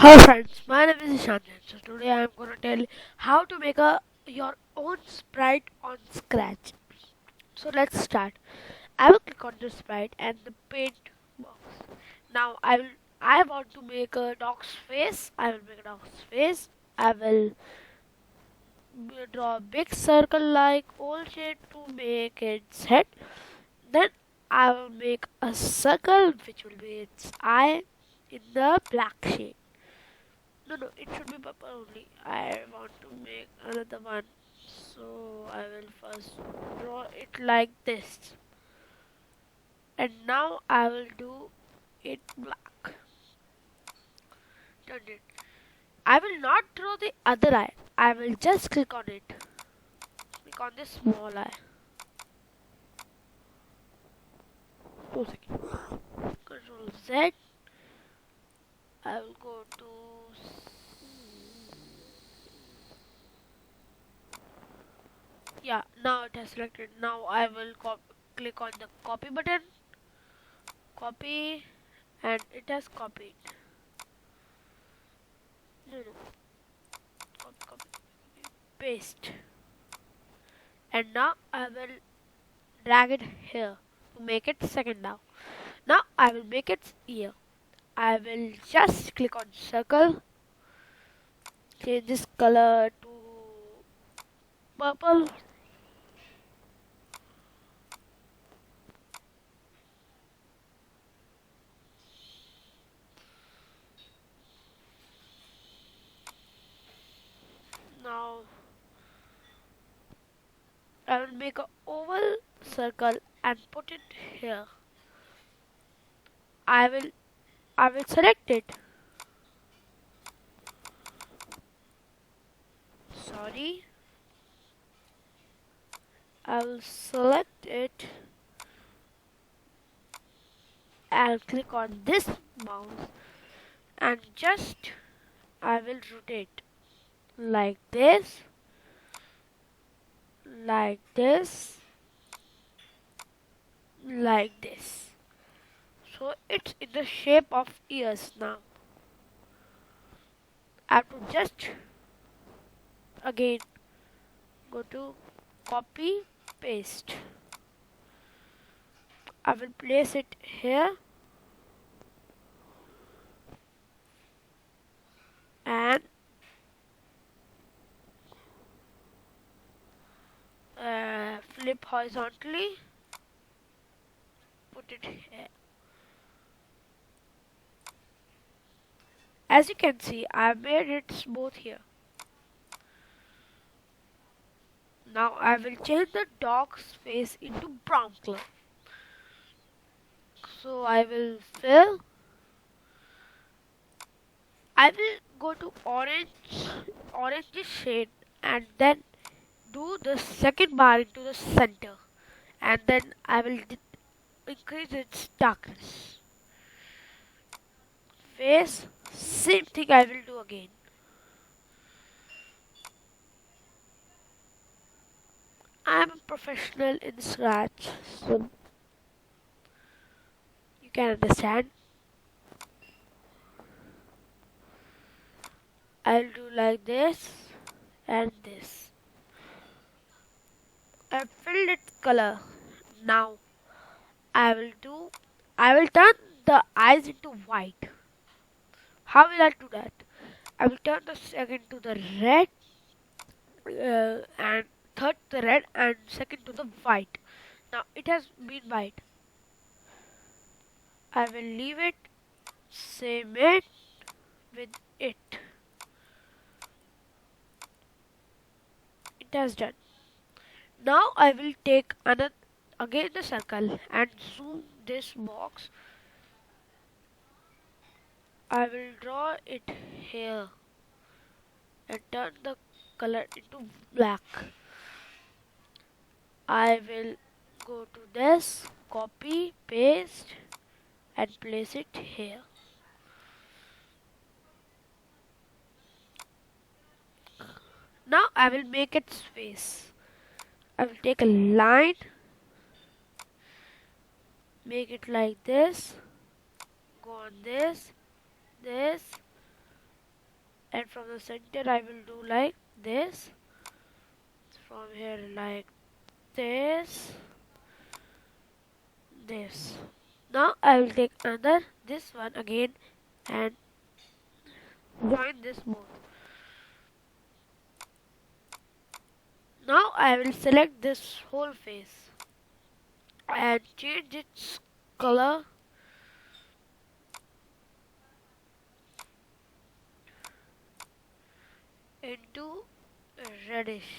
Hello friends, my name is Ishanjan. So today I am going to tell how to make your own sprite on Scratch. So let's start. I will click on the sprite and the paint box. Now I want to make a dog's face. I will make a dog's face. I will draw a big circle like old shade to make its head. Then I will make a circle which will be its eye in the black shade. No, it should be purple only. I want to make another one. So I will first draw it like this. And now I will do it black. Turn it. I will not draw the other eye. I will just click on it. Click on this small eye. 2 seconds. Control Z. I will go to now it has selected. Now I will click on the copy button. Copy, and it has copied. No. Copy, paste. And now I will drag it here to make it second now. Now I will make its ear. I will just click on circle, change this color to purple. Now I will make an oval circle and put it here. I will select it. Sorry. I will select it and click on this mouse and just I will rotate like this, like this, like this. So it's in the shape of ears now. I have to just again go to copy, paste. I will place it here and flip horizontally, put it here. As you can see, I made it smooth here. Now I will change the dog's face into brown color. So I will fill. I will go to orange shade, and then do the second bar into the center, and then I will increase its darkness. Face, same thing I will do again. I am a professional in Scratch, so you can understand. I'll do like this and this. I filled its color. Now I will turn the eyes into white. How will I do that? I will turn the second to the red and third to the red and second to the white. Now it has been white. I will leave it, same it with it. It has done. Now I will take again the circle and zoom this box. I will draw it here and turn the color into black. I will go to this, copy, paste and place it here. Now I will make its face. I will take a line, make it like this, go on this, and from the center I will do like this, from here like this, this. Now I will take another this one again and join this both. Now I will select this whole face and change its color into reddish.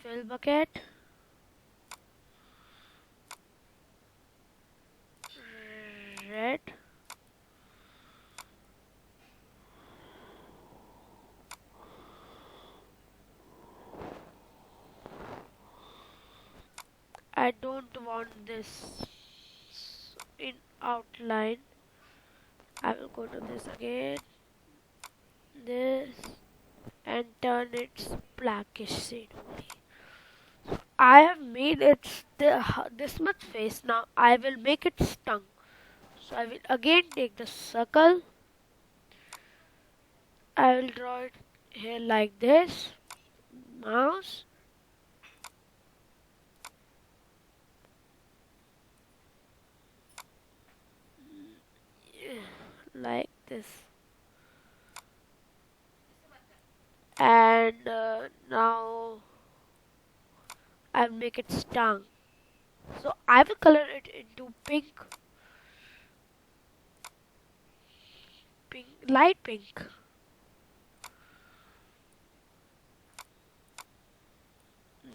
Fill bucket, red, I don't want this in outline. I will go to this again, this, and turn its blackish shade only. I have made it this much face. Now I will make its tongue. So I will again take the circle. I will draw it here like this. Mouse. Like this. And now I'll make its tongue. So I will color it into pink, light pink.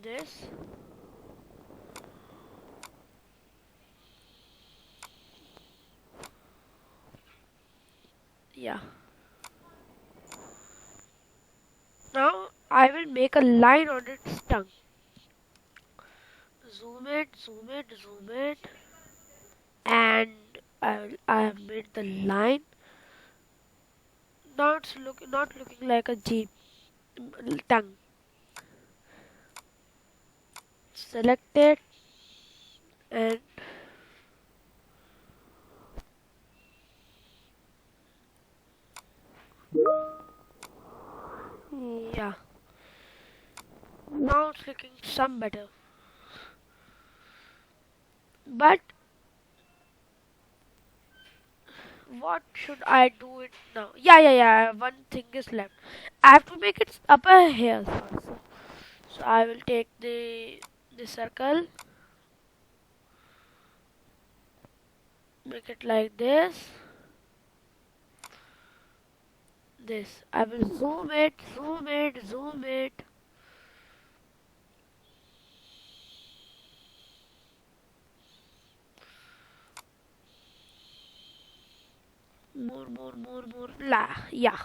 This. Yeah. Now I will make a line on its tongue. Zoom it, zoom it, zoom it, and I have made the line. Now it's not looking like a jeep tongue. Select it and yeah. Now it's looking some better. But what should I do it now? Yeah. One thing is left. I have to make its upper hairs also. So I will take the circle, make it like this. This. I will zoom it, zoom it, zoom it. More. Yeah.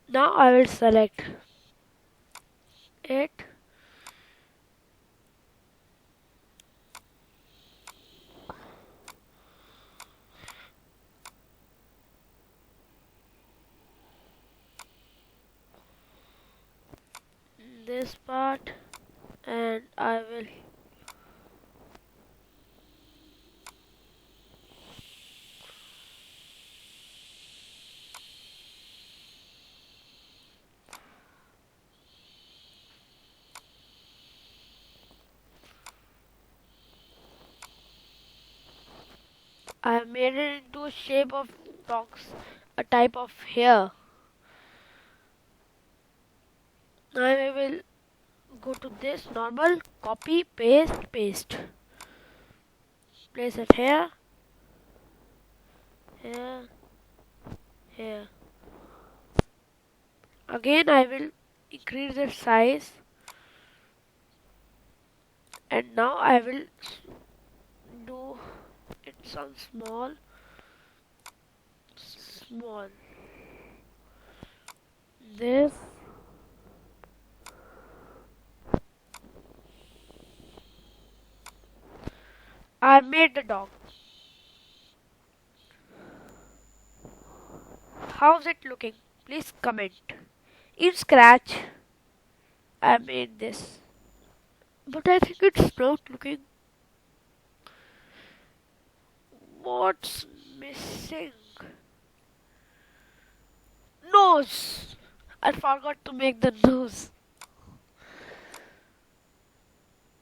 Now I will select it. This part, and I have made it into a shape of box, a type of hair. Now I will go to this normal, copy, paste. Place it here, here, here. Again I will increase the size, and now I will do it some small. This. I made the dog. How's it looking? Please comment. In Scratch, I made this. But I think it's not looking. What's missing? nose. I forgot to make the nose.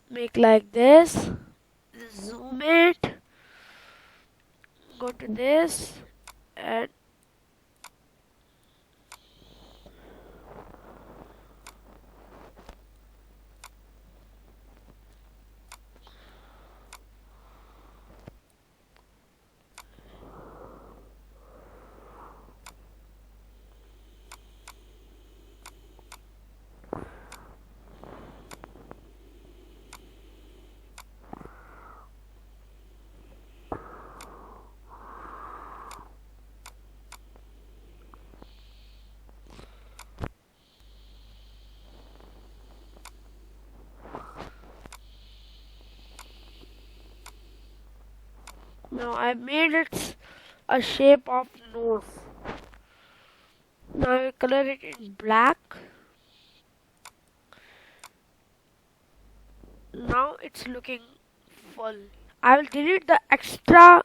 Make like this. Zoom it. Go to this and now I made it a shape of nose. Now I color it in black. Now it's looking full. I will delete the extra.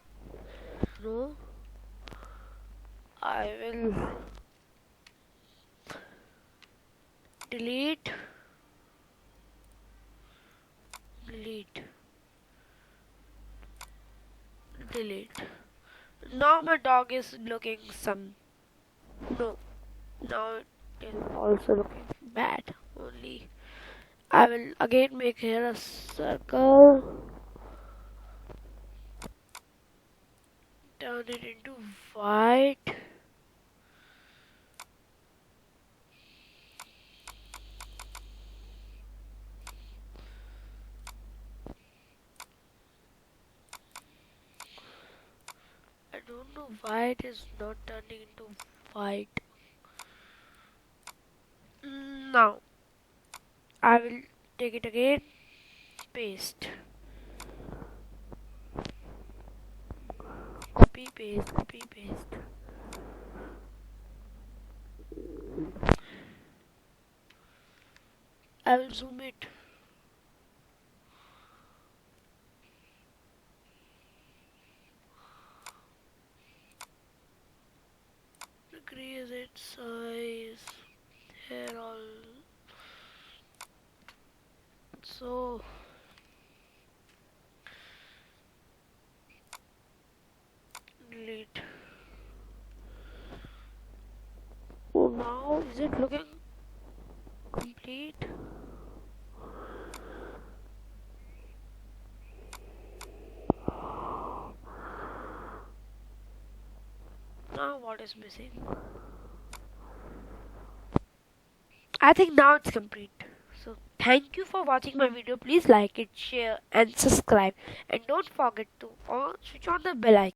No, I will delete, delete, delete. Now my dog is looking some. No, now it is also looking bad. Only I will again make here a circle. Turn it into white. I don't know why it is not turning into white. Now I will take it again, paste, copy paste, copy paste. I will zoom it. Increase its size. Here all. So delete. Oh, now is it looking complete? Now what is missing? I think now it's complete. So thank you for watching my video. Please like it, share and subscribe, and don't forget to switch on the bell icon.